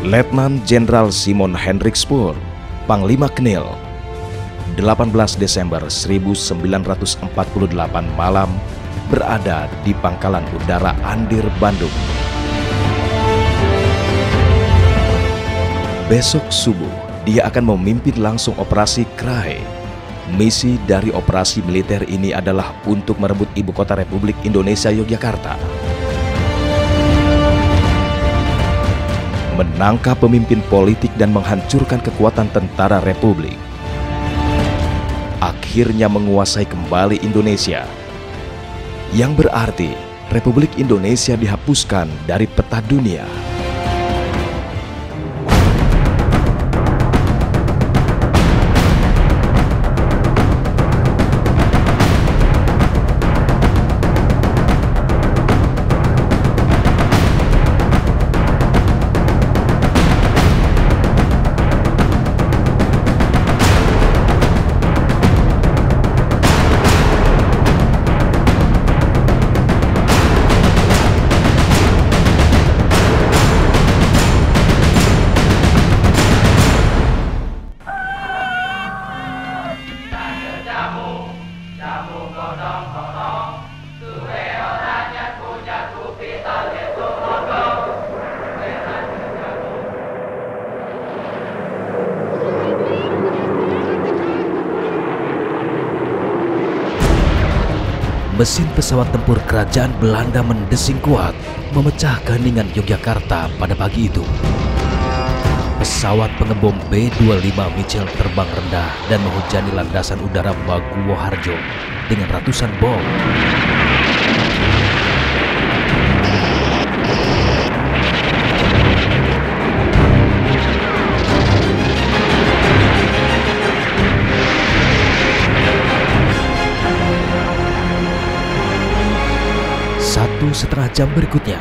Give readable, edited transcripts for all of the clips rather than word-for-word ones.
Letnan Jenderal Simon Hendrik Spoor, Panglima Knil, 18 Desember 1948 malam berada di Pangkalan Udara Andir, Bandung. Besok subuh, dia akan memimpin langsung operasi Krai. Misi dari operasi militer ini adalah untuk merebut ibu kota Republik Indonesia Yogyakarta. Menangkap pemimpin politik dan menghancurkan kekuatan tentara Republik. Akhirnya menguasai kembali Indonesia. Yang berarti Republik Indonesia dihapuskan dari peta dunia. Mesin pesawat tempur kerajaan Belanda mendesing kuat, memecah keheningan Yogyakarta pada pagi itu. Pesawat pengebom B-25 Mitchell terbang rendah dan menghujani landasan udara Baguwoharjo dengan ratusan bom. Setengah jam berikutnya,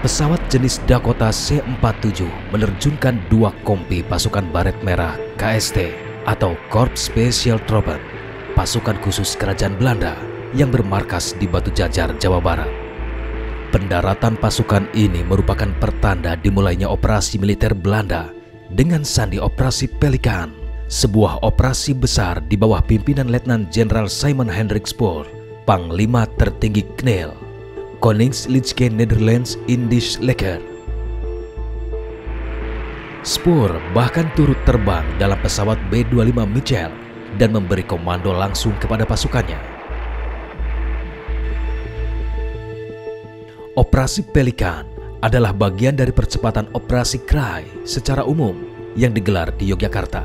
pesawat jenis Dakota C-47 menerjunkan 2 kompi pasukan baret merah KST atau Korps Special Troepen, pasukan khusus kerajaan Belanda yang bermarkas di Batu Jajar, Jawa Barat. Pendaratan pasukan ini merupakan pertanda dimulainya operasi militer Belanda dengan sandi Operasi Pelikan, sebuah operasi besar di bawah pimpinan Letnan Jenderal Simon Hendrik Spoor, Panglima tertinggi Knil, Koninklijke Nederlands Indisch Leger. Spoor bahkan turut terbang dalam pesawat B-25 Mitchell dan memberi komando langsung kepada pasukannya. Operasi Pelikan adalah bagian dari percepatan operasi Krai secara umum yang digelar di Yogyakarta.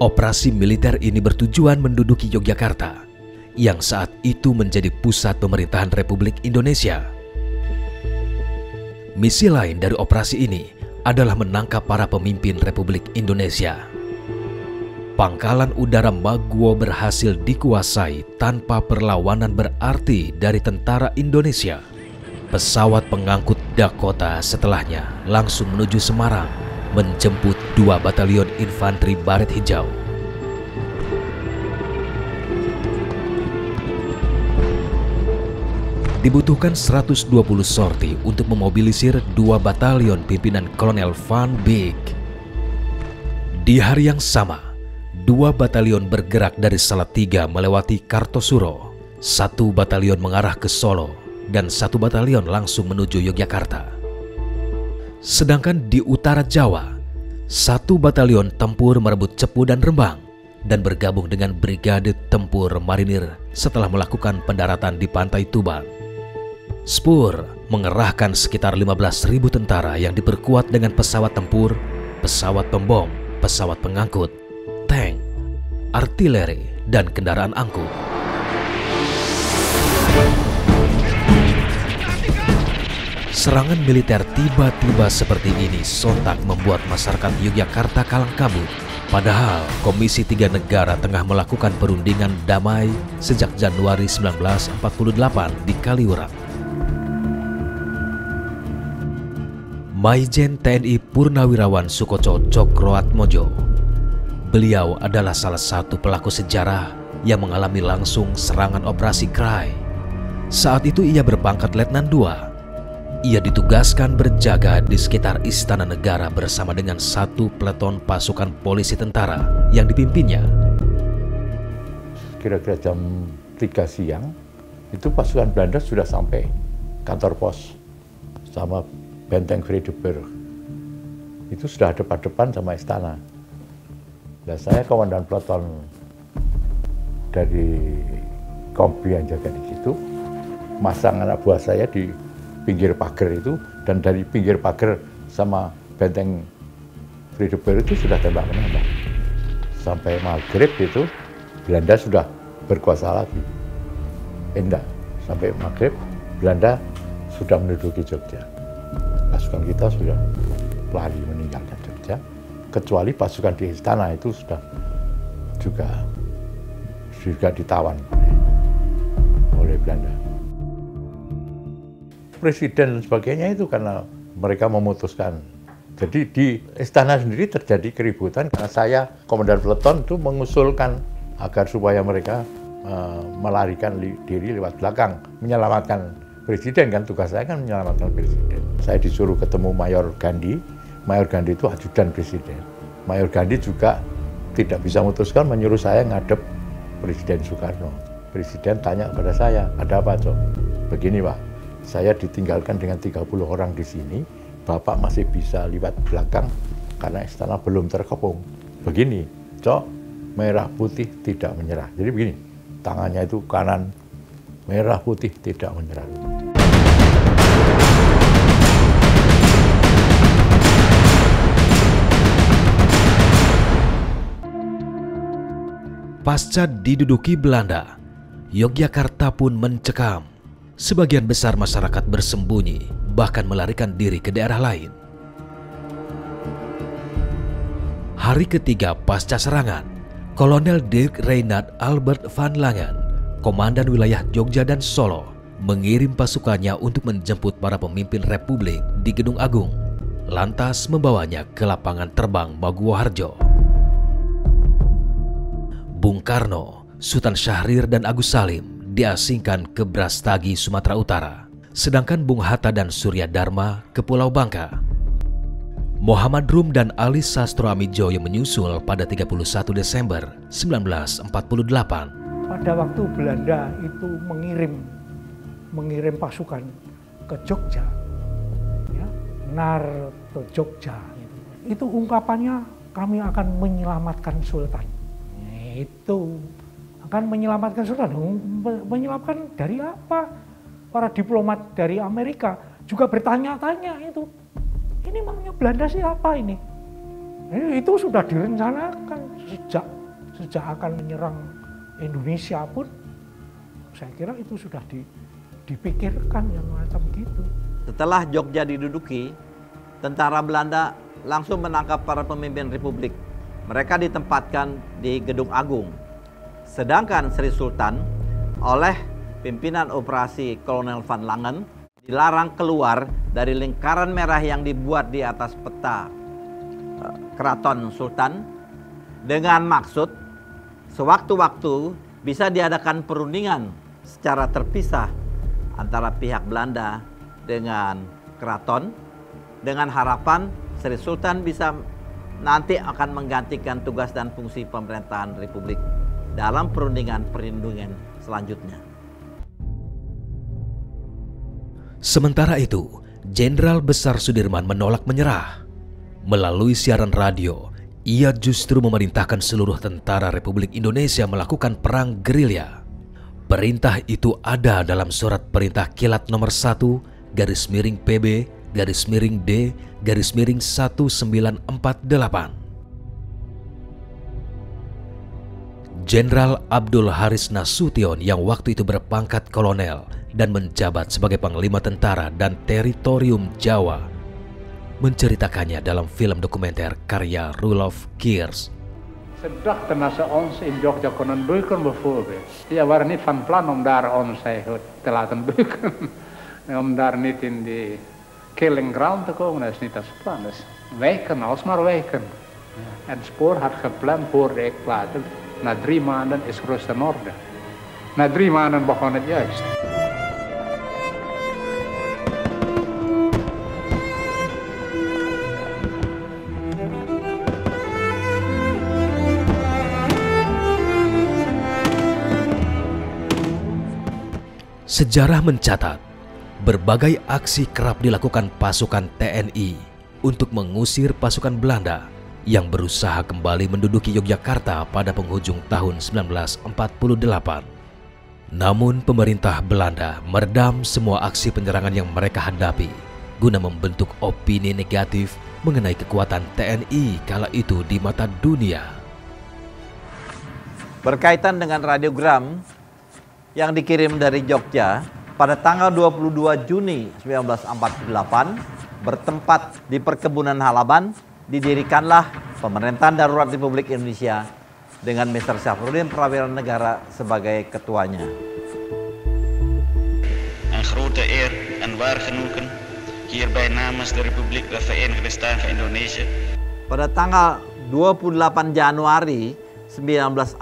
Operasi militer ini bertujuan menduduki Yogyakarta yang saat itu menjadi pusat pemerintahan Republik Indonesia. Misi lain dari operasi ini adalah menangkap para pemimpin Republik Indonesia. Pangkalan Udara Maguwo berhasil dikuasai tanpa perlawanan berarti dari tentara Indonesia. Pesawat pengangkut Dakota setelahnya langsung menuju Semarang, menjemput 2 batalion infanteri baret hijau. Dibutuhkan 120 sorti untuk memobilisir 2 batalion pimpinan Kolonel Van Beek. Di hari yang sama, 2 batalion bergerak dari Salatiga melewati Kartosuro, 1 batalion mengarah ke Solo, dan 1 batalion langsung menuju Yogyakarta. Sedangkan di utara Jawa, 1 batalion tempur merebut Cepu dan Rembang dan bergabung dengan Brigade Tempur Marinir setelah melakukan pendaratan di Pantai Tuban. Spoor mengerahkan sekitar 15.000 tentara yang diperkuat dengan pesawat tempur, pesawat pembom, pesawat pengangkut, tank, artileri, dan kendaraan angkut. Serangan militer tiba-tiba seperti ini sontak membuat masyarakat Yogyakarta kalang kabut. Padahal Komisi 3 Negara tengah melakukan perundingan damai sejak Januari 1948 di Kaliurang. Maijen TNI Purnawirawan Sukoco Cokroatmojo. Beliau adalah salah satu pelaku sejarah yang mengalami langsung serangan operasi Krai. Saat itu ia berpangkat Letnan II. ia ditugaskan berjaga di sekitar Istana Negara bersama dengan satu peleton pasukan polisi tentara yang dipimpinnya. Kira-kira jam 3 siang, itu pasukan Belanda sudah sampai kantor pos sama benteng Vredeburg. Itu sudah depan-depan sama istana. Nah, saya komandan peleton dari kompi yang jaga di situ, masang anak buah saya di pinggir pagar itu, dan dari pinggir pagar sama benteng Vredeburg itu sudah tembak-menembak. Sampai maghrib itu Belanda sudah berkuasa lagi. Enggak, sampai maghrib Belanda sudah menduduki Jogja. Pasukan kita sudah lari meninggalkan Jogja, kecuali pasukan di istana itu sudah juga ditawan oleh Belanda. Presiden dan sebagainya itu karena mereka memutuskan. Jadi di istana sendiri terjadi keributan karena saya, komandan peleton itu mengusulkan agar supaya mereka melarikan diri lewat belakang, menyelamatkan presiden, kan tugas saya kan menyelamatkan presiden. Saya disuruh ketemu Mayor Gandhi. Mayor Gandhi itu ajudan presiden. Mayor Gandhi juga tidak bisa memutuskan, menyuruh saya ngadep Presiden Soekarno. Presiden tanya kepada saya, ada apa, Cok? Begini, Pak, saya ditinggalkan dengan 30 orang di sini, Bapak masih bisa lewat belakang karena istana belum terkepung. Begini, Cok, merah putih tidak menyerah. Jadi begini, tangannya itu kanan, merah putih tidak menyerah. Pasca diduduki Belanda, Yogyakarta pun mencekam. Sebagian besar masyarakat bersembunyi, bahkan melarikan diri ke daerah lain. Hari ketiga pasca serangan, Kolonel Dirk Reinhard Albert van Langen, komandan wilayah Jogja dan Solo, mengirim pasukannya untuk menjemput para pemimpin Republik di Gedung Agung, lantas membawanya ke lapangan terbang Maguwoharjo. Bung Karno, Sultan Syahrir dan Agus Salim diasingkan ke Brastagi, Sumatera Utara, sedangkan Bung Hatta dan Surya Dharma ke Pulau Bangka. Muhammad Rum dan Ali Sastro Amidjoyo menyusul pada 31 Desember 1948. Pada waktu Belanda itu mengirim pasukan ke Jogja, ya, Nar ke Jogja, itu ungkapannya kami akan menyelamatkan Sultan. Itu akan menyelamatkan Sultan. Menyelamatkan dari apa? Para diplomat dari Amerika juga bertanya-tanya itu. Ini maunya Belanda siapa ini? Itu sudah direncanakan sejak akan menyerang Indonesia pun. Saya kira itu sudah dipikirkan yang macam gitu. Setelah Jogja diduduki, tentara Belanda langsung menangkap para pemimpin Republik. Mereka ditempatkan di Gedung Agung. Sedangkan Sri Sultan oleh pimpinan operasi Kolonel van Langen dilarang keluar dari lingkaran merah yang dibuat di atas peta Keraton Sultan dengan maksud sewaktu-waktu bisa diadakan perundingan secara terpisah antara pihak Belanda dengan keraton dengan harapan Sri Sultan bisa nanti akan menggantikan tugas dan fungsi pemerintahan Republik dalam perundingan selanjutnya. Sementara itu, Jenderal Besar Sudirman menolak menyerah. Melalui siaran radio, ia justru memerintahkan seluruh tentara Republik Indonesia melakukan perang gerilya. Perintah itu ada dalam surat perintah kilat nomor 1/PB/D/1948. Jenderal Abdul Haris Nasution yang waktu itu berpangkat kolonel dan menjabat sebagai Panglima Tentara dan Teritorium Jawa menceritakannya dalam film dokumenter karya Roelof Kiers. Ze dachten ons in Jogja konden beuken bijvoorbeeld. Ja, waren niet van plan om daar ons eigenlijk te laten beuken. Om daar niet in die killing ground te komen, dat is niet als plan. Dus wijken, alsmaar wijken. En het spoor had gepland, hoorde ik later. Na 3 maanden is rust en orde. Na 3 maanden begon het juist. Sejarah mencatat, berbagai aksi kerap dilakukan pasukan TNI untuk mengusir pasukan Belanda yang berusaha kembali menduduki Yogyakarta pada penghujung tahun 1948. Namun pemerintah Belanda meredam semua aksi penyerangan yang mereka hadapi guna membentuk opini negatif mengenai kekuatan TNI kala itu di mata dunia. Berkaitan dengan radiogram yang dikirim dari Jogja pada tanggal 22 Juni 1948 bertempat di perkebunan Halaban, didirikanlah Pemerintahan Darurat Republik Indonesia dengan Mr. Syafruddin Prawira Negara sebagai ketuanya. Een grote eer en waar genoegen hierbij namens de Republiek de Verenigde Staten van Indonesië. Pada tanggal 28 Januari 1949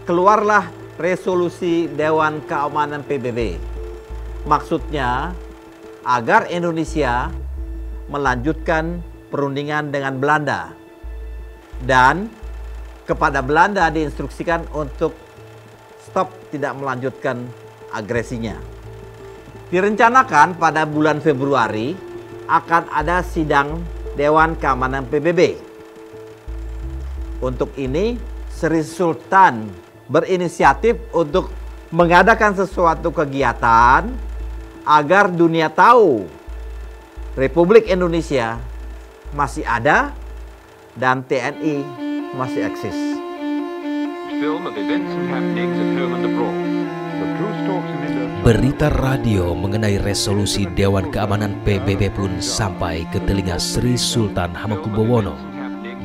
keluarlah resolusi Dewan Keamanan PBB. Maksudnya agar Indonesia melanjutkan perundingan dengan Belanda dan kepada Belanda diinstruksikan untuk stop, tidak melanjutkan agresinya. Direncanakan pada bulan Februari akan ada sidang Dewan Keamanan PBB. Untuk ini Sri Sultan berinisiatif untuk mengadakan sesuatu kegiatan agar dunia tahu Republik Indonesia masih ada dan TNI masih eksis. Berita radio mengenai resolusi Dewan Keamanan PBB pun sampai ke telinga Sri Sultan Hamengkubuwono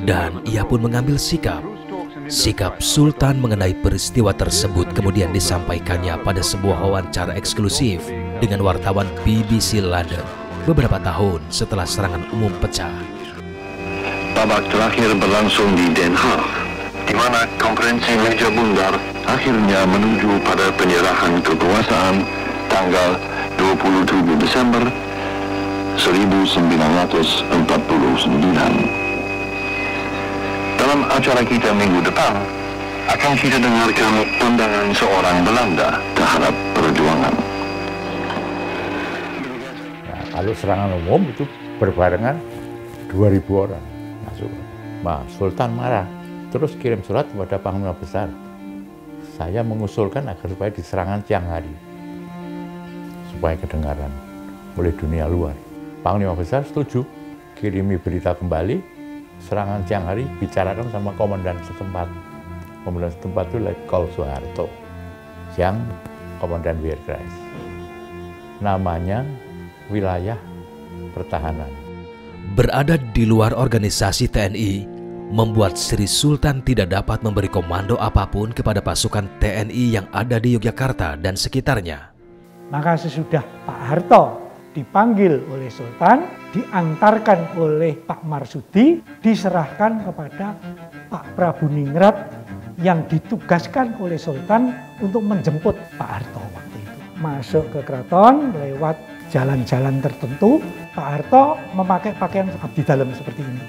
dan ia pun mengambil sikap. Sikap Sultan mengenai peristiwa tersebut kemudian disampaikannya pada sebuah wawancara eksklusif dengan wartawan BBC London beberapa tahun setelah serangan umum pecah. Babak terakhir berlangsung di Den Haag, di mana konferensi meja bundar akhirnya menuju pada penyerahan kekuasaan tanggal 27 Desember 1949. Dalam acara kita minggu depan, akan kita dengarkan pandangan seorang Belanda terhadap perjuangan. Nah, kalau serangan umum itu berbarengan 2.000 orang masuk. Nah, Sultan marah, terus kirim surat kepada Panglima Besar. Saya mengusulkan agar supaya di serangan siang hari, supaya kedengaran oleh dunia luar. Panglima Besar setuju, kirimi berita kembali, serangan siang hari bicarakan sama komandan setempat. Komandan setempat itu Letkol Soeharto, yang komandan Wehrkreis. Namanya wilayah pertahanan. Berada di luar organisasi TNI membuat Sri Sultan tidak dapat memberi komando apapun kepada pasukan TNI yang ada di Yogyakarta dan sekitarnya. Maka sesudah Pak Harto dipanggil oleh Sultan, diantarkan oleh Pak Marsudi, diserahkan kepada Pak Prabu Ningrat yang ditugaskan oleh Sultan untuk menjemput Pak Harto waktu itu. Masuk ke keraton lewat jalan-jalan tertentu, Pak Harto memakai pakaian abdi dalam seperti ini.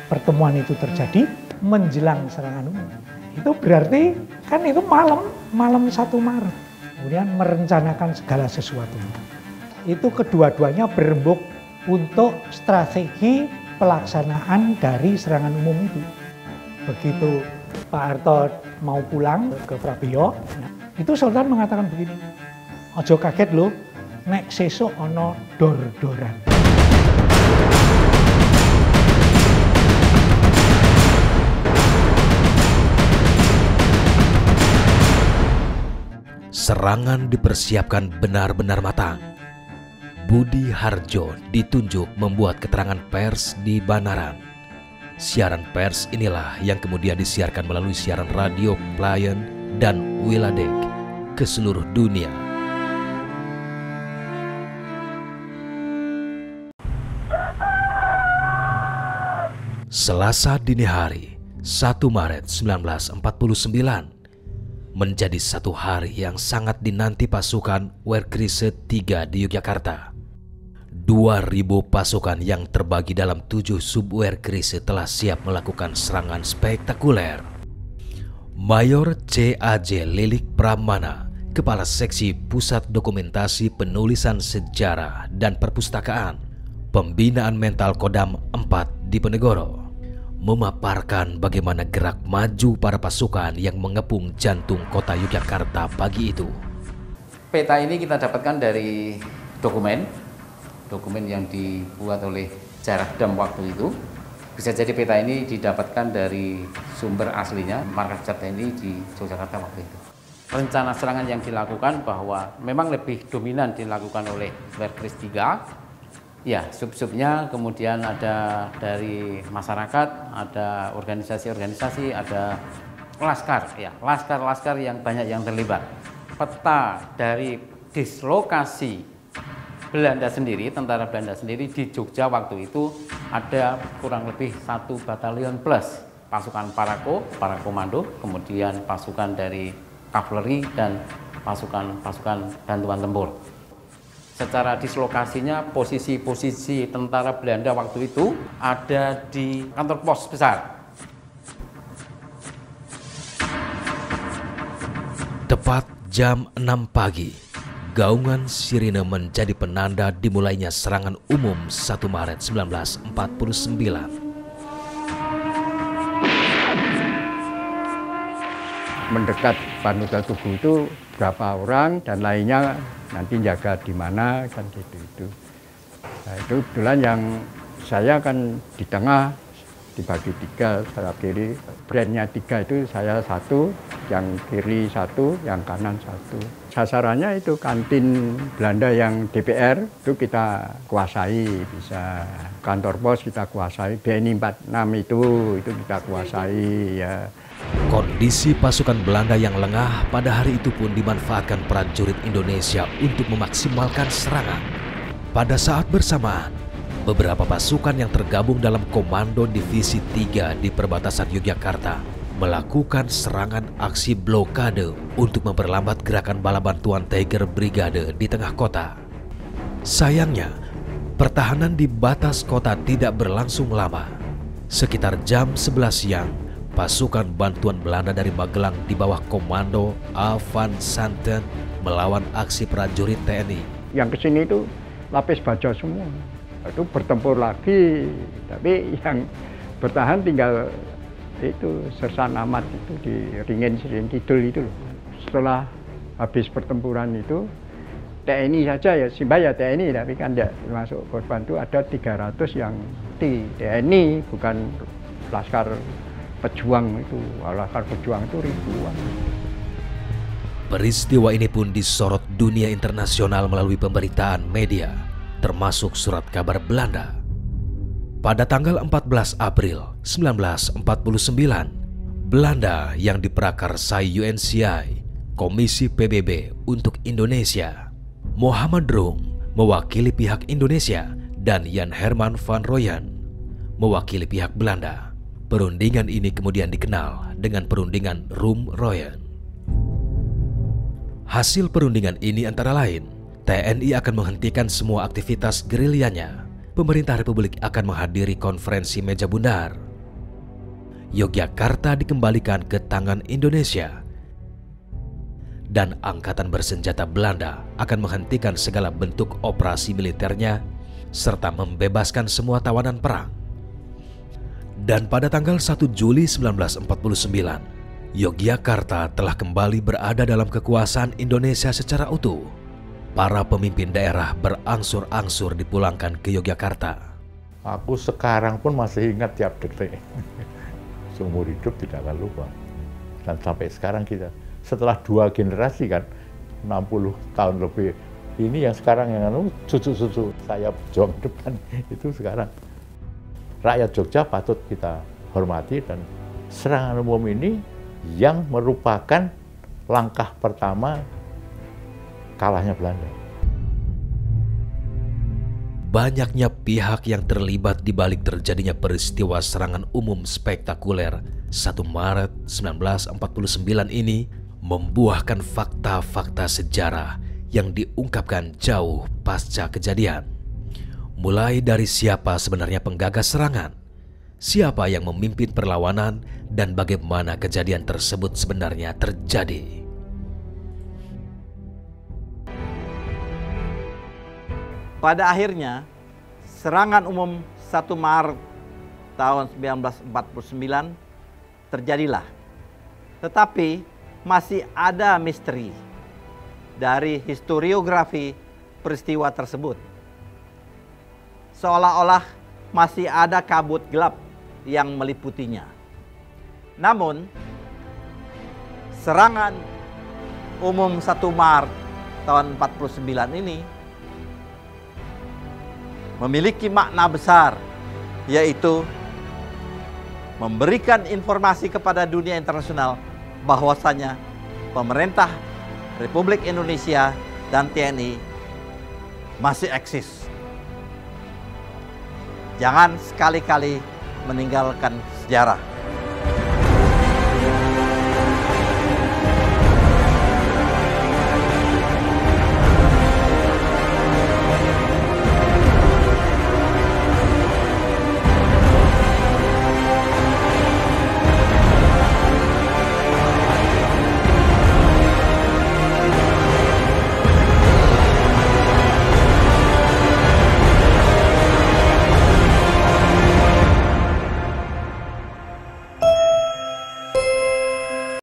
Pertemuan itu terjadi menjelang serangan umum. Itu berarti kan itu malam 1 Maret. Kemudian merencanakan segala sesuatunya. Itu kedua-duanya berembuk untuk strategi pelaksanaan dari serangan umum itu. Begitu Pak Harto mau pulang ke Prabeyo, itu Sultan mengatakan begini, ojo kaget loh, nek sesuk ono dor-doran. Serangan dipersiapkan benar-benar matang. Budi Harjo ditunjuk membuat keterangan pers di Banaran. Siaran pers inilah yang kemudian disiarkan melalui siaran radio Playen dan Wiladek ke seluruh dunia. Selasa dini hari, 1 Maret 1949, menjadi satu hari yang sangat dinanti pasukan Wehrkrise 3 di Yogyakarta. 2.000 pasukan yang terbagi dalam 7 sub-Wehrkrise telah siap melakukan serangan spektakuler. Mayor C.A.J. Lilik Pramana, Kepala Seksi Pusat Dokumentasi Penulisan Sejarah dan Perpustakaan Pembinaan Mental Kodam 4 Diponegoro, memaparkan bagaimana gerak maju para pasukan yang mengepung jantung kota Yogyakarta pagi itu. Peta ini kita dapatkan dari dokumen yang dibuat oleh Jarakdam waktu itu. Bisa jadi peta ini didapatkan dari sumber aslinya, markas besar TNI di Yogyakarta waktu itu. Rencana serangan yang dilakukan bahwa memang lebih dominan dilakukan oleh Werkris 3. Ya, sub-subnya kemudian ada dari masyarakat, ada organisasi-organisasi, ada laskar, ya, laskar-laskar yang banyak yang terlibat. Peta dari dislokasi Belanda sendiri, tentara Belanda sendiri di Jogja waktu itu ada kurang lebih 1 batalion plus pasukan Parako, para komando, kemudian pasukan dari kavaleri dan pasukan bantuan tempur. Secara dislokasinya, posisi-posisi tentara Belanda waktu itu ada di kantor pos besar. Tepat jam 6 pagi, gaungan sirine menjadi penanda dimulainya serangan umum 1 Maret 1949. Mendekat panutan tubuh itu berapa orang dan lainnya nanti jaga di mana kan gitu. Nah itu kebetulan yang saya kan di tengah dibagi 3, sayap kiri, brandnya 3 itu saya 1, yang kiri 1, yang kanan 1. Sasarannya itu kantin Belanda yang DPR itu kita kuasai, bisa kantor pos kita kuasai, BNI 46 itu kita kuasai ya. Kondisi pasukan Belanda yang lengah pada hari itu pun dimanfaatkan prajurit Indonesia untuk memaksimalkan serangan. Pada saat bersamaan, beberapa pasukan yang tergabung dalam Komando Divisi 3 di perbatasan Yogyakarta melakukan serangan aksi blokade untuk memperlambat gerakan bala bantuan Tiger Brigade di tengah kota. Sayangnya, pertahanan di batas kota tidak berlangsung lama. Sekitar jam 11 siang, pasukan bantuan Belanda dari Magelang di bawah komando A. van Santen melawan aksi prajurit TNI. Yang kesini itu lapis baja semua. Itu bertempur lagi, tapi yang bertahan tinggal itu Sersan Ahmad itu di Ringen Kidul itu loh. Setelah habis pertempuran itu TNI saja ya, Simbaya TNI, tapi kan tidak termasuk korban itu ada 300 yang di TNI, bukan laskar pejuang itu. Laskar pejuang itu ribuan. Peristiwa ini pun disorot dunia internasional melalui pemberitaan media, termasuk surat kabar Belanda. Pada tanggal 14 April 1949, Belanda yang diprakarsai UNCI, Komisi PBB untuk Indonesia, Mohammed Rum mewakili pihak Indonesia dan Jan Herman van Rooyen mewakili pihak Belanda. Perundingan ini kemudian dikenal dengan perundingan Rum-Rooyen. Hasil perundingan ini antara lain, TNI akan menghentikan semua aktivitas gerilyanya. Pemerintah Republik akan menghadiri konferensi meja bundar. Yogyakarta dikembalikan ke tangan Indonesia. Dan Angkatan Bersenjata Belanda akan menghentikan segala bentuk operasi militernya serta membebaskan semua tawanan perang. Dan pada tanggal 1 Juli 1949, Yogyakarta telah kembali berada dalam kekuasaan Indonesia secara utuh. Para pemimpin daerah berangsur-angsur dipulangkan ke Yogyakarta. Aku sekarang pun masih ingat tiap detik. Seumur hidup tidak akan lupa. Dan sampai sekarang kita, setelah 2 generasi kan, 60 tahun lebih, ini yang sekarang yang cucu-cucu saya berjuang depan, itu sekarang. Rakyat Jogja patut kita hormati, dan serangan umum ini yang merupakan langkah pertama kalahnya Belanda. Banyaknya pihak yang terlibat di balik terjadinya peristiwa serangan umum spektakuler 1 Maret 1949 ini membuahkan fakta-fakta sejarah yang diungkapkan jauh pasca kejadian. Mulai dari siapa sebenarnya penggagas serangan, siapa yang memimpin perlawanan, dan bagaimana kejadian tersebut sebenarnya terjadi. Pada akhirnya, serangan umum 1 Maret tahun 1949 terjadilah. Tetapi masih ada misteri dari historiografi peristiwa tersebut. Seolah-olah masih ada kabut gelap yang meliputinya. Namun, serangan umum 1 Maret tahun 49 ini memiliki makna besar, yaitu memberikan informasi kepada dunia internasional bahwasanya pemerintah Republik Indonesia dan TNI masih eksis. Jangan sekali-kali meninggalkan sejarah.